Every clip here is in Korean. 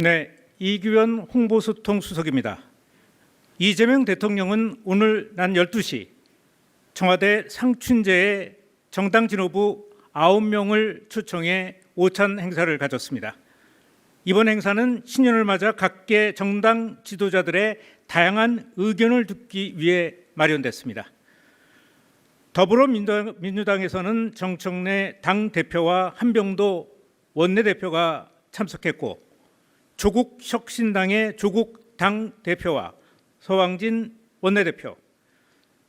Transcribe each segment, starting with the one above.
네, 이규현 홍보소통수석입니다. 이재명 대통령은 오늘 낮 12시 청와대 상춘제에 정당 지도부 9명을 초청해 오찬 행사를 가졌습니다. 이번 행사는 신년을 맞아 각계 정당 지도자들의 다양한 의견을 듣기 위해 마련됐습니다. 더불어민주당에서는 정청래 당대표와 한병도 원내대표가 참석했고, 조국혁신당의 조국 당대표와 서왕진 원내대표,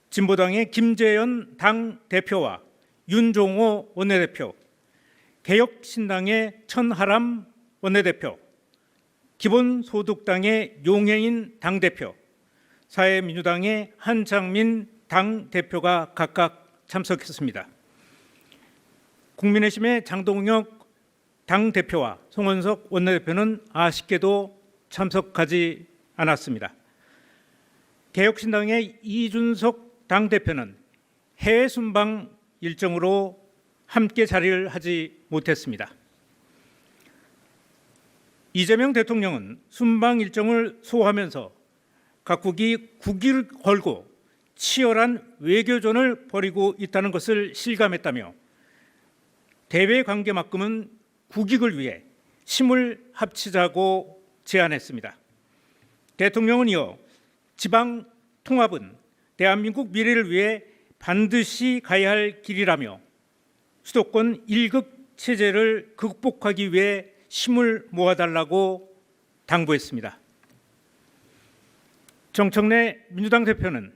진보당의 김재현 당대표와 윤종호 원내대표, 개혁신당의 천하람 원내대표, 기본소득당의 용해인 당대표, 사회민주당의 한창민 당대표가 각각 참석했습니다. 국민의힘의 장동혁 당대표와 송원석 원내대표는 아쉽게도 참석하지 않았습니다. 개혁신당의 이준석 당대표는 해외 순방 일정으로 함께 자리를 하지 못했습니다. 이재명 대통령은 순방 일정을 소화하면서 각국이 국기를 걸고 치열한 외교전을 벌이고 있다는 것을 실감했다며 대외 관계만큼은 국익을 위해 힘을 합치자고 제안했습니다. 대통령은 이어 지방 통합은 대한민국 미래를 위해 반드시 가야 할 길이라며 수도권 1급 체제를 극복하기 위해 힘을 모아달라고 당부했습니다. 정청래 민주당 대표는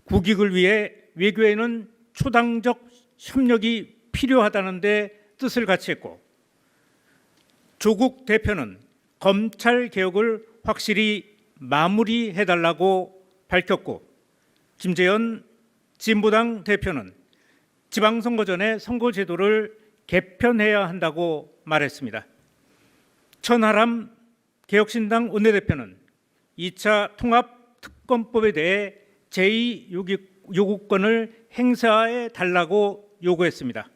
국익을 위해 외교에는 초당적 협력이 필요하다는 데 뜻을 같이 했고, 조국 대표는 검찰 개혁을 확실히 마무리해달라고 밝혔고, 김재현 진보당 대표는 지방선거 전에 선거제도를 개편해야 한다고 말했습니다. 천하람 개혁신당 원내대표는 2차 통합특검법에 대해 제2요구권을 행사해 달라고 요구했습니다.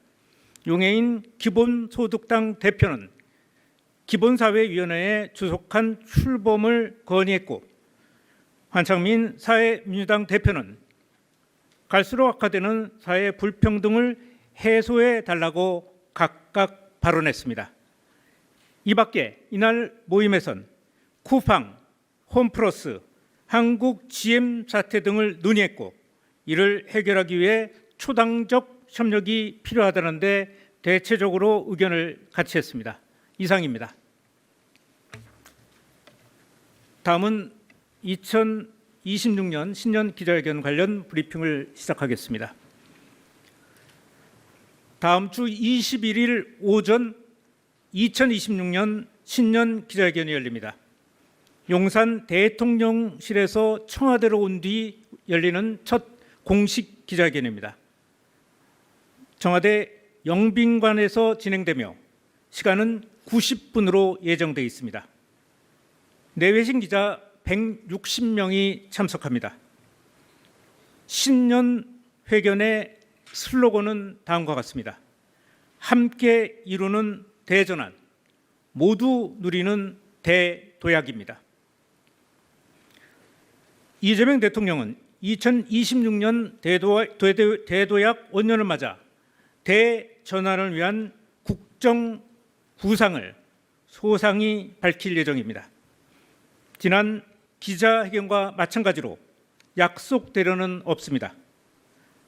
용해인 기본소득당 대표는 기본사회위원회에 주속한 출범을 건의했고, 한창민 사회민주당 대표는 갈수록 악화되는 사회 불평등을 해소해 달라고 각각 발언했습니다. 이 밖에 이날 모임에선 쿠팡, 홈플러스, 한국 GM 사태 등을 논의했고, 이를 해결하기 위해 초당적 협력이 필요하다는 데 대체적으로 의견을 같이 했습니다. 이상입니다. 다음은 2026년 신년 기자회견 관련 브리핑을 시작하겠습니다. 다음 주 21일 오전 2026년 신년 기자회견이 열립니다. 용산 대통령실에서 청와대로 온 뒤 열리는 첫 공식 기자회견입니다. 청와대 영빈관에서 진행되며 시간은 90분으로 예정되어 있습니다. 내외신 기자 160명이 참석합니다. 신년 회견의 슬로건은 다음과 같습니다. 함께 이루는 대전환, 모두 누리는 대도약입니다. 이재명 대통령은 2026년 대도약 원년을 맞아 대전환을 위한 국정 구상을 소상히 밝힐 예정입니다. 지난 기자회견과 마찬가지로 약속대로는 없습니다.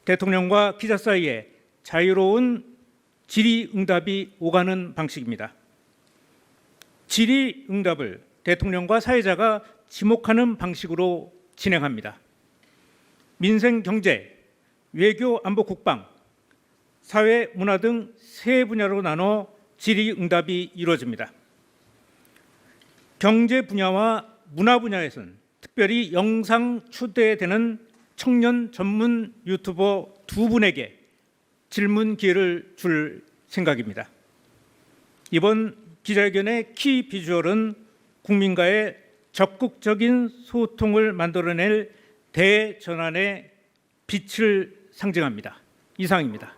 대통령과 기자 사이에 자유로운 질의응답이 오가는 방식입니다. 질의응답을 대통령과 사회자가 지목하는 방식으로 진행합니다. 민생, 경제, 외교, 안보, 국방, 사회, 문화 등 세 분야로 나눠 질의응답이 이루어집니다. 경제 분야와 문화 분야에서는 특별히 영상 초대되는 청년 전문 유튜버 2분에게 질문 기회를 줄 생각입니다. 이번 기자회견의 키 비주얼은 국민과의 적극적인 소통을 만들어낼 대전환의 빛을 상징합니다. 이상입니다.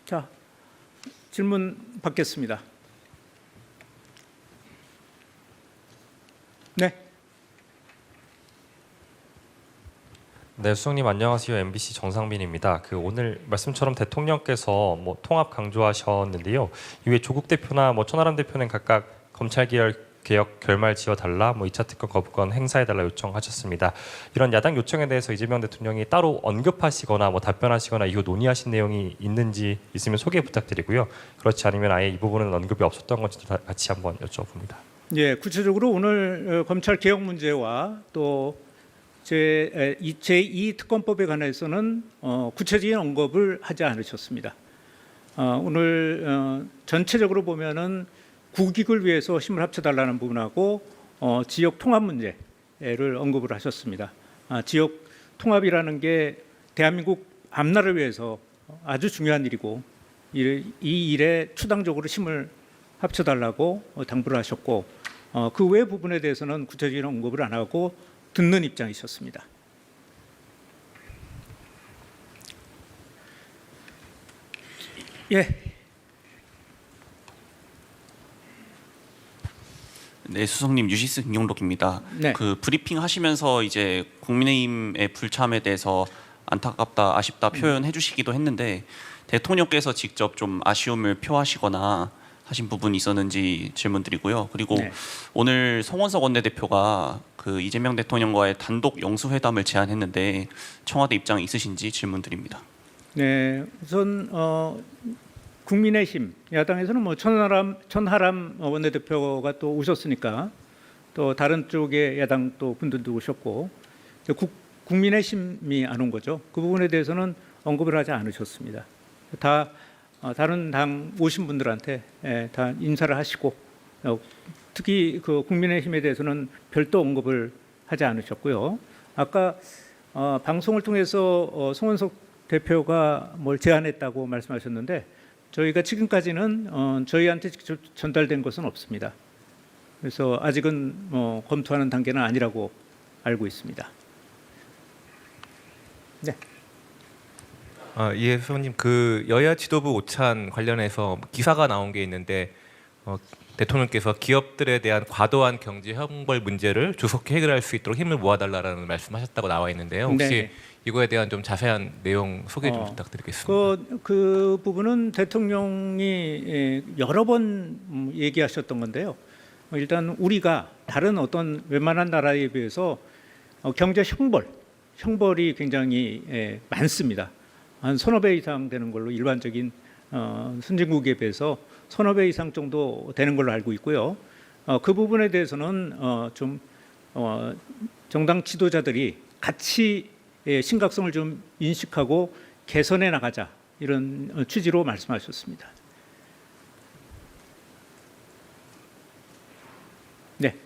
자, 질문 받겠습니다. 네. 네, 수석님 안녕하세요. MBC 정상빈입니다. 오늘 말씀처럼 대통령께서 통합 강조하셨는데요. 이후에 조국 대표나 천하람 대표는 각각 검찰 개혁 결말 지어달라, 2차 특검 거부권 행사해달라 요청하셨습니다. 이런 야당 요청에 대해서 이재명 대통령이 따로 언급하시거나 답변하시거나 이후 논의하신 내용이 있는지 있으면 소개 부탁드리고요. 그렇지 않으면 아예 이 부분은 언급이 없었던 건지도 같이 한번 여쭤봅니다. 예, 구체적으로 오늘 검찰 개혁 문제와 또 제2 특검법에 관해서는 구체적인 언급을 하지 않으셨습니다. 오늘 전체적으로 보면은 국익을 위해서 힘을 합쳐달라는 부분하고 지역 통합 문제를 언급을 하셨습니다. 지역 통합이라는 게 대한민국 앞날을 위해서 아주 중요한 일이고 이 일에 추당적으로 힘을 합쳐달라고 당부를 하셨고 그 외 부분에 대해서는 구체적인 언급을 안 하고 듣는 입장이셨습니다. 예. 네, 수석님 유시스 김용록입니다. 네. 브리핑 하시면서 이제 국민의힘의 불참에 대해서 안타깝다, 아쉽다 표현해 주시기도 했는데 대통령께서 직접 좀 아쉬움을 표하시거나 하신 부분이 있었는지 질문드리고요. 그리고 네. 오늘 송원석 원내대표가 이재명 대통령과의 단독 영수회담을 제안했는데 청와대 입장이 있으신지 질문드립니다. 네, 우선 국민의힘 야당에서는 천하람 원내대표가 또 오셨으니까 또 다른 쪽의 야당 또 분들도 오셨고 국민의힘이 안 온 거죠. 그 부분에 대해서는 언급을 하지 않으셨습니다. 다 다른 당 오신 분들한테 다 인사를 하시고 특히 국민의힘에 대해서는 별도 언급을 하지 않으셨고요. 아까 방송을 통해서 송원석 대표가 뭘 제안했다고 말씀하셨는데 저희가 지금까지는 저희한테 직접 전달된 것은 없습니다. 그래서 아직은 검토하는 단계는 아니라고 알고 있습니다. 네. 예, 수석님, 여야 지도부 오찬 관련해서 기사가 나온 게 있는데 대통령께서 기업들에 대한 과도한 경제 형벌 문제를 조속히 해결할 수 있도록 힘을 모아달라는 말씀하셨다고 나와 있는데요. 혹시 네. 이거에 대한 좀 자세한 내용 소개 좀 부탁드리겠습니다. 그 부분은 대통령이 여러 번 얘기하셨던 건데요. 일단 우리가 다른 어떤 웬만한 나라에 비해서 경제 형벌이 굉장히 많습니다. 한 서너 배 이상 되는 걸로 일반적인 선진국에 비해서 서너 배 이상 정도 되는 걸로 알고 있고요. 그 부분에 대해서는 좀 정당 지도자들이 같이 심각성을 좀 인식하고 개선해 나가자 이런 취지로 말씀하셨습니다. 네.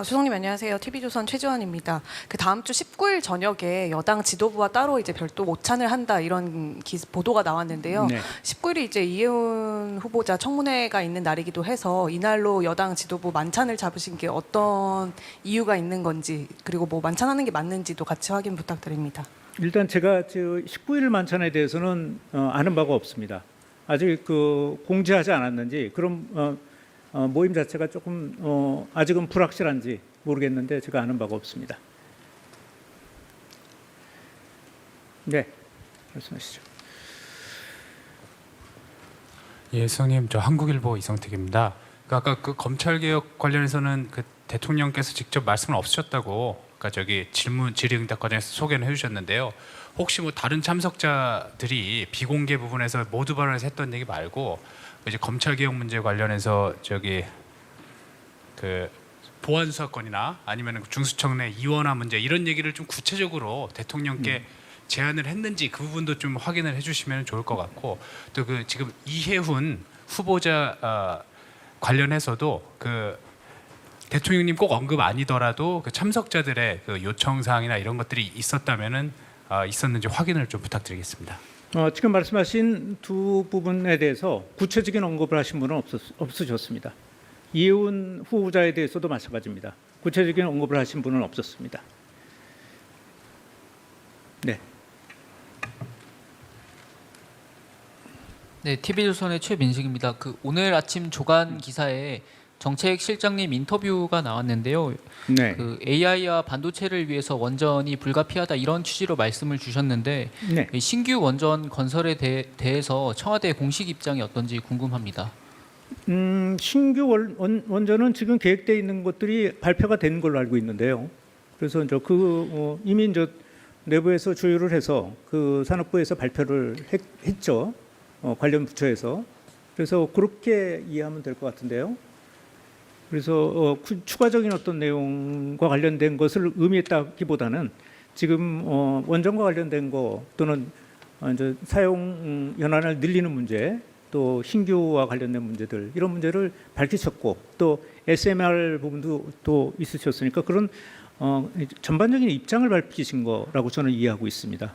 수석님 안녕하세요. TV조선 최지원입니다. 다음 주 19일 저녁에 여당 지도부와 따로 이제 별도 오찬을 한다 이런 보도가 나왔는데요. 네. 19일이 이제 이혜훈 후보자 청문회가 있는 날이기도 해서 이날로 여당 지도부 만찬을 잡으신 게 어떤 이유가 있는 건지 그리고 만찬하는 게 맞는지도 같이 확인 부탁드립니다. 일단 제가 19일 만찬에 대해서는 아는 바가 없습니다. 아직 공지하지 않았는지 그럼 모임 자체가 조금 아직은 불확실한지 모르겠는데 제가 아는 바가 없습니다. 네, 말씀하시죠. 예, 수석님, 저 한국일보 이성택입니다. 아까 검찰 개혁 관련해서는 대통령께서 직접 말씀을 없으셨다고 질의응답 과정에서 소개는 해주셨는데요. 혹시 다른 참석자들이 비공개 부분에서 모두 발언해서 했던 얘기 말고 이제 검찰 개혁 문제 관련해서 보안 수사권이나 아니면 중수청 내 이원화 문제 이런 얘기를 좀 구체적으로 대통령께 제안을 했는지 그 부분도 좀 확인을 해주시면 좋을 것 같고 또 지금 이혜훈 후보자 관련해서도 대통령님 꼭 언급 아니더라도 참석자들의 요청 사항이나 이런 것들이 있었다면은 있었는지 확인을 좀 부탁드리겠습니다. 지금 말씀하신 두 부분에 대해서 구체적인 언급을 하신 분은 없으셨습니다. 이혜훈 후보자에 대해서도 마찬가지입니다. 구체적인 언급을 하신 분은 없었습니다. 네. 네, TV조선의 최민식입니다. 오늘 아침 조간 기사에 정책실장님 인터뷰가 나왔는데요. 네. AI와 반도체를 위해서 원전이 불가피하다 이런 취지로 말씀을 주셨는데 네. 이 신규 원전 건설에 대해서 청와대 공식 입장이 어떤지 궁금합니다. 신규 원전은 지금 계획되어 있는 것들이 발표가 된 걸로 알고 있는데요. 그래서 이미 내부에서 조율을 해서 그 산업부에서 발표를 했죠. 관련 부처에서. 그래서 그렇게 이해하면 될 것 같은데요. 그래서 추가적인 어떤 내용과 관련된 것을 의미했다기보다는 지금 원전과 관련된 거 또는 이제 사용 연한을 늘리는 문제, 또 신규와 관련된 문제들 이런 문제를 밝히셨고 또 SMR 부분도 또 있으셨으니까 그런 전반적인 입장을 밝히신 거라고 저는 이해하고 있습니다.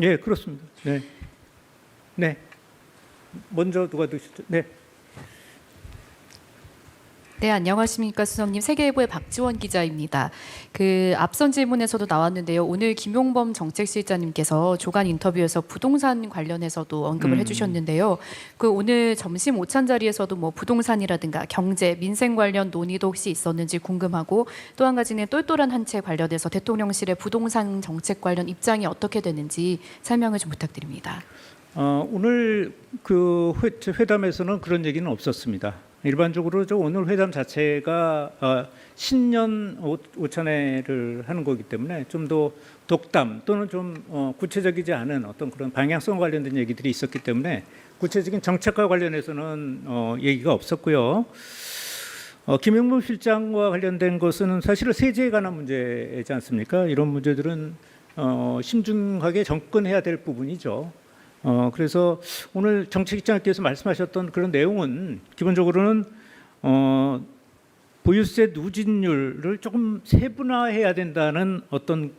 예, 그렇습니다. 네, 네. 먼저 누가 드시죠? 네. 네, 안녕하십니까 수석님. 세계일보의 박지원 기자입니다. 앞선 질문에서도 나왔는데요. 오늘 김용범 정책실장님께서 조간 인터뷰에서 부동산 관련해서도 언급을 해주셨는데요. 오늘 점심 오찬 자리에서도 뭐 부동산이라든가 경제, 민생 관련 논의도 혹시 있었는지 궁금하고 또 한 가지는 똘똘한 한 채 관련해서 대통령실의 부동산 정책 관련 입장이 어떻게 되는지 설명을 좀 부탁드립니다. 오늘 회담에서는 그런 얘기는 없었습니다. 일반적으로 오늘 회담 자체가 신년 오찬회를 하는 거기 때문에 좀 더 독담 또는 좀 구체적이지 않은 어떤 그런 방향성 관련된 얘기들이 있었기 때문에 구체적인 정책과 관련해서는 얘기가 없었고요. 김용범 실장과 관련된 것은 사실은 세제에 관한 문제이지 않습니까? 이런 문제들은 신중하게 접근해야 될 부분이죠. 그래서 오늘 정책실장께서 말씀하셨던 그런 내용은 기본적으로는 보유세 누진율을 조금 세분화해야 된다는 어떤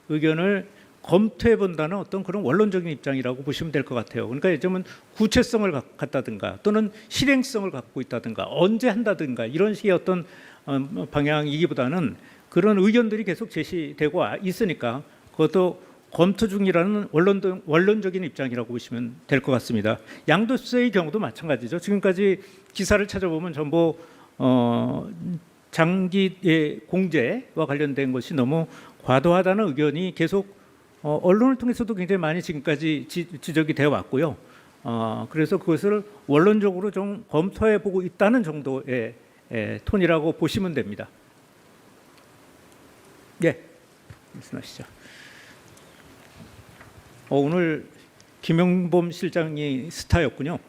의견을 검토해 본다는 어떤 그런 원론적인 입장이라고 보시면 될 것 같아요. 그러니까 요즘은 구체성을 갖다든가 또는 실행성을 갖고 있다든가 언제 한다든가 이런 식의 어떤 방향이기보다는 그런 의견들이 계속 제시되고 있으니까 그것도 검토 중이라는 원론적인 입장이라고 보시면 될 것 같습니다. 양도세의 경우도 마찬가지죠. 지금까지 기사를 찾아보면 전부 장기 공제와 관련된 것이 너무 과도하다는 의견이 계속 언론을 통해서도 굉장히 많이 지금까지 지적이 되어 왔고요. 그래서 그것을 원론적으로 좀 검토해 보고 있다는 정도의 톤이라고 보시면 됩니다. 예, 말씀하시죠. 오늘 김용범 실장이 스타였군요.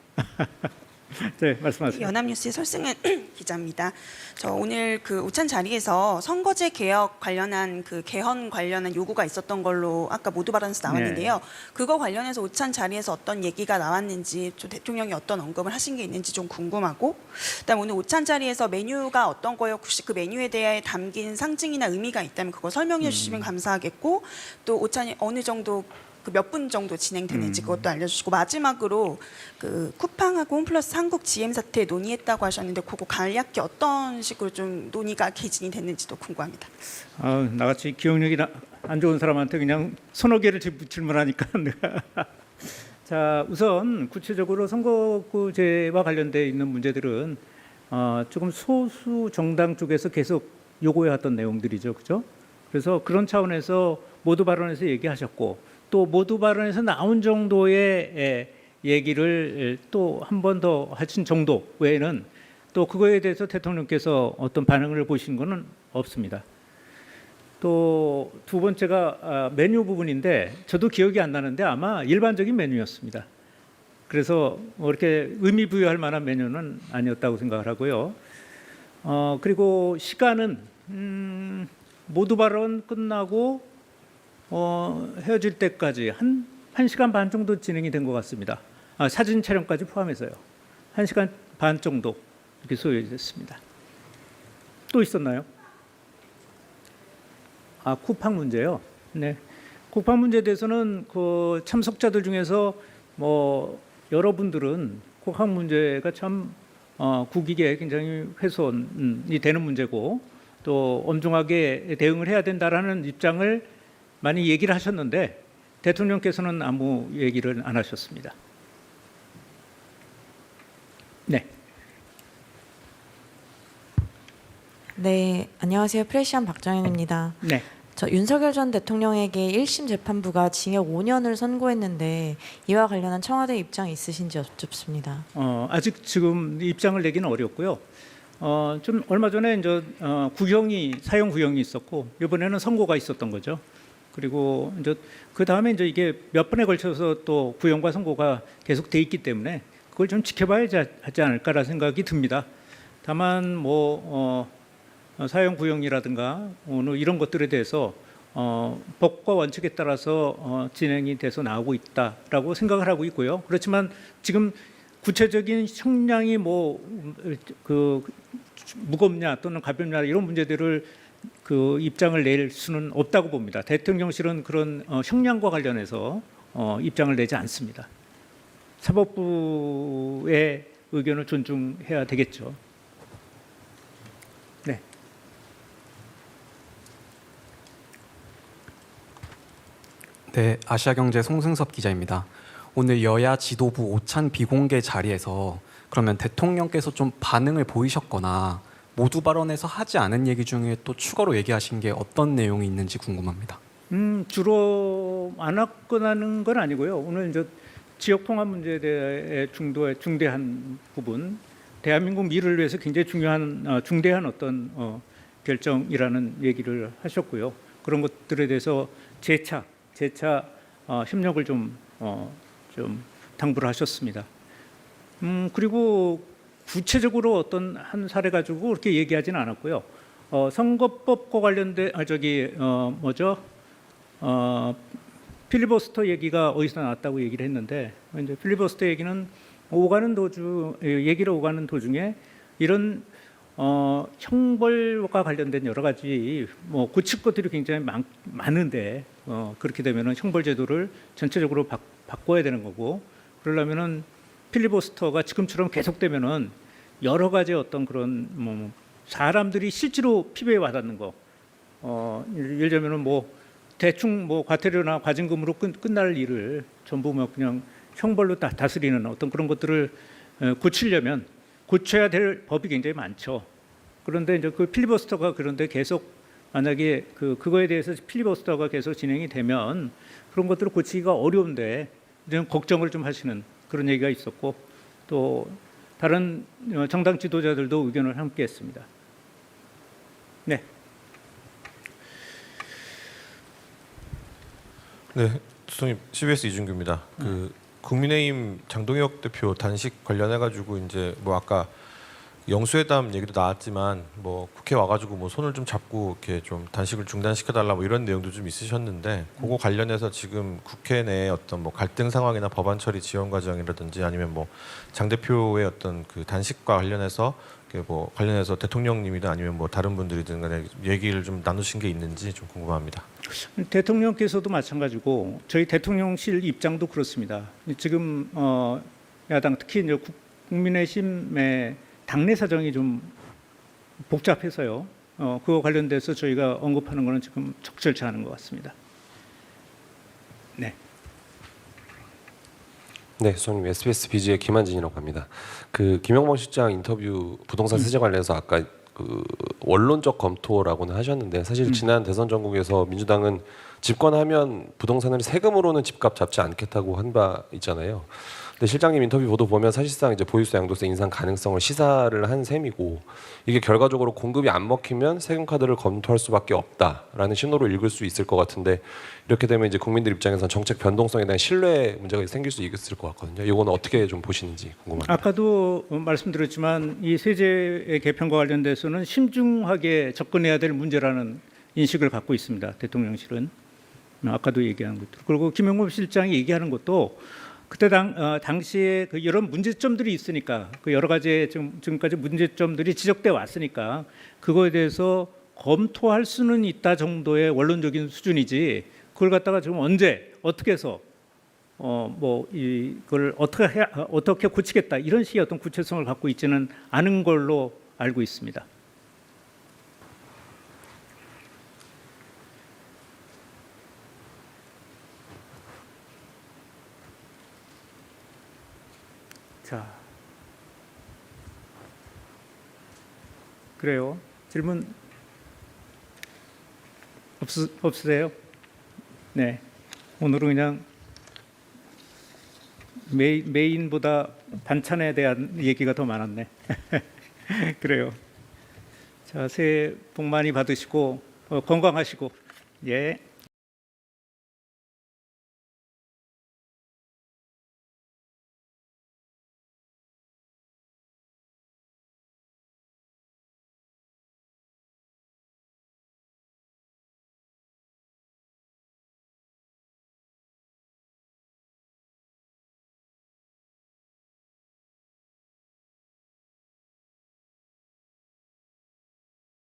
네, 말씀하세요. 연합뉴스의 설승은 기자입니다. 저 오늘 오찬 자리에서 선거제 개혁 관련한 개헌 관련한 요구가 있었던 걸로 아까 모두 발언에서 나왔는데요. 네. 그거 관련해서 오찬 자리에서 어떤 얘기가 나왔는지 좀 대통령이 어떤 언급을 하신 게 있는지 좀 궁금하고, 그다음 오늘 오찬 자리에서 메뉴가 어떤 거요? 혹시 그 메뉴에 대해 담긴 상징이나 의미가 있다면 그거 설명해 주시면 감사하겠고, 또 오찬이 어느 정도 몇 분 정도 진행되는지 그것도 알려주시고, 마지막으로 쿠팡하고 홈플러스 한국 GM 사태 논의했다고 하셨는데 그거 간략히 어떤 식으로 좀 논의가 개진이 됐는지도 궁금합니다. 나같이 기억력이 안 좋은 사람한테 그냥 서너 개를 질문하니까 내가 자, 우선 구체적으로 선거구제와 관련돼 있는 문제들은 조금 소수 정당 쪽에서 계속 요구해왔던 내용들이죠, 그렇죠? 그래서 그런 차원에서 모두 발언에서 얘기하셨고, 또 모두 발언에서 나온 정도의 얘기를 또 한 번 더 하신 정도 외에는 또 그거에 대해서 대통령께서 어떤 반응을 보신 것은 없습니다. 또 두 번째가 메뉴 부분인데 저도 기억이 안 나는데 아마 일반적인 메뉴였습니다. 그래서 이렇게 의미 부여할 만한 메뉴는 아니었다고 생각을 하고요. 그리고 시간은 모두 발언 끝나고 헤어질 때까지 한 1시간 반 정도 진행이 된 것 같습니다. 사진 촬영까지 포함해서요. 1시간 반 정도 이렇게 소요됐습니다. 또 있었나요? 쿠팡 문제요. 네, 쿠팡 문제에 대해서는 그 참석자들 중에서 여러분들은 쿠팡 문제가 참 국익에 굉장히 훼손이 되는 문제고 또 엄중하게 대응을 해야 된다라는 입장을 많이 얘기를 하셨는데 대통령께서는 아무 얘기를 안 하셨습니다. 네. 네, 안녕하세요. 프레시안 박정현입니다. 네. 저 윤석열 전 대통령에게 1심 재판부가 징역 5년을 선고했는데 이와 관련한 청와대 입장 있으신지 여쭙습니다. 아직 지금 입장을 내기는 어렵고요. 좀 얼마 전에 이제 사형 구형이 있었고 이번에는 선고가 있었던 거죠. 그리고 이제 그 다음에 이제 이게 몇 번에 걸쳐서 또 구형과 선고가 계속 돼 있기 때문에 그걸 좀 지켜봐야 하지 않을까라는 생각이 듭니다. 다만 뭐 사형 구형이라든가 이런 것들에 대해서 법과 원칙에 따라서 진행이 돼서 나오고 있다라고 생각을 하고 있고요. 그렇지만 지금 구체적인 형량이 그 무겁냐 또는 가볍냐 이런 문제들을 그 입장을 낼 수는 없다고 봅니다. 대통령실은 그런 형량과 관련해서 입장을 내지 않습니다. 사법부의 의견을 존중해야 되겠죠. 네. 네, 아시아경제 송승섭 기자입니다. 오늘 여야 지도부 오찬 비공개 자리에서 그러면 대통령께서 좀 반응을 보이셨거나 모두 발언에서 하지 않은 얘기 중에 또 추가로 얘기하신 게 어떤 내용이 있는지 궁금합니다. 주로 안 왔거나는 건 아니고요. 오늘 이제 지역 통합 문제에 대해 중대한 부분, 대한민국 미래를 위해서 굉장히 중대한 어떤 결정이라는 얘기를 하셨고요. 그런 것들에 대해서 재차 협력을 좀 당부를 하셨습니다. 그리고 구체적으로 어떤 한 사례 가지고 그렇게 얘기하지는 않았고요. 선거법과 관련된 필리버스터 얘기가 어디서 나왔다고 얘기를 했는데 이제 필리버스터 얘기는 얘기를 오가는 도중에 이런 형벌과 관련된 여러 가지 고칠 것들이 굉장히 많은데 그렇게 되면은 형벌 제도를 전체적으로 바꿔야 되는 거고 그러려면은 필리버스터가 지금처럼 계속되면은 여러 가지 어떤 그런 사람들이 실제로 피부에 와닿는 거 예를 들면은 대충 과태료나 과징금으로 끝날 일을 전부 그냥 형벌로 다스리는 어떤 그런 것들을 고치려면 고쳐야 될 법이 굉장히 많죠. 그런데 이제 그 필리버스터가 그런데 계속 만약에 그거에 대해서 필리버스터가 계속 진행이 되면 그런 것들을 고치기가 어려운데 좀 걱정을 좀 하시는 그런 얘기가 있었고 또 다른 정당 지도자들도 의견을 함께했습니다. 네. 네, 수석님 CBS 이준규입니다. 국민의힘 장동혁 대표 단식 관련해 가지고 이제 아까 영수회담 얘기도 나왔지만 국회 와가지고 손을 좀 잡고 이렇게 좀 단식을 중단시켜달라 이런 내용도 좀 있으셨는데 그거 관련해서 지금 국회 내에 어떤 갈등 상황이나 법안 처리 지원 과정이라든지 아니면 장 대표의 어떤 그 단식과 관련해서 관련해서 대통령님이든 아니면 다른 분들이든 간에 얘기를 좀 나누신 게 있는지 좀 궁금합니다. 대통령께서도 마찬가지고 저희 대통령실 입장도 그렇습니다. 지금 야당 특히 이제 국민의힘의 당내 사정이 좀 복잡해서요. 그거 관련돼서 저희가 언급하는 거는 지금 적절치 않은 것 같습니다. 네. 네, 수석님 SBS BG의 김한진이라고 합니다. 김영범 실장 인터뷰 부동산 세제 관련해서 아까 원론적 검토라고는 하셨는데 사실 지난 대선 전국에서 민주당은 집권하면 부동산을 세금으로는 집값 잡지 않겠다고 한 바 있잖아요. 근데 실장님 인터뷰 보도 보면 사실상 이제 보유세 양도세 인상 가능성을 시사를 한 셈이고 이게 결과적으로 공급이 안 먹히면 세금 카드를 검토할 수밖에 없다라는 신호로 읽을 수 있을 것 같은데 이렇게 되면 이제 국민들 입장에서는 정책 변동성에 대한 신뢰 문제가 생길 수 있을 것 같거든요. 이거는 어떻게 좀 보시는지 궁금합니다. 아까도 말씀드렸지만 이 세제 개편과 관련돼서는 신중하게 접근해야 될 문제라는 인식을 갖고 있습니다. 대통령실은 아까도 얘기한 것들 그리고 김영범 실장이 얘기하는 것도 그때 당시에 이런 문제점들이 있으니까 여러 가지 지금까지 문제점들이 지적돼 왔으니까 그거에 대해서 검토할 수는 있다 정도의 원론적인 수준이지 그걸 갖다가 지금 언제 어떻게 해서 이걸 어떻게 고치겠다 이런 식의 어떤 구체성을 갖고 있지는 않은 걸로 알고 있습니다. 자, 그래요. 질문 없으세요? 네. 오늘은 그냥 메인보다 반찬에 대한 얘기가 더 많았네. 그래요. 자, 새해 복 많이 받으시고 건강하시고 예.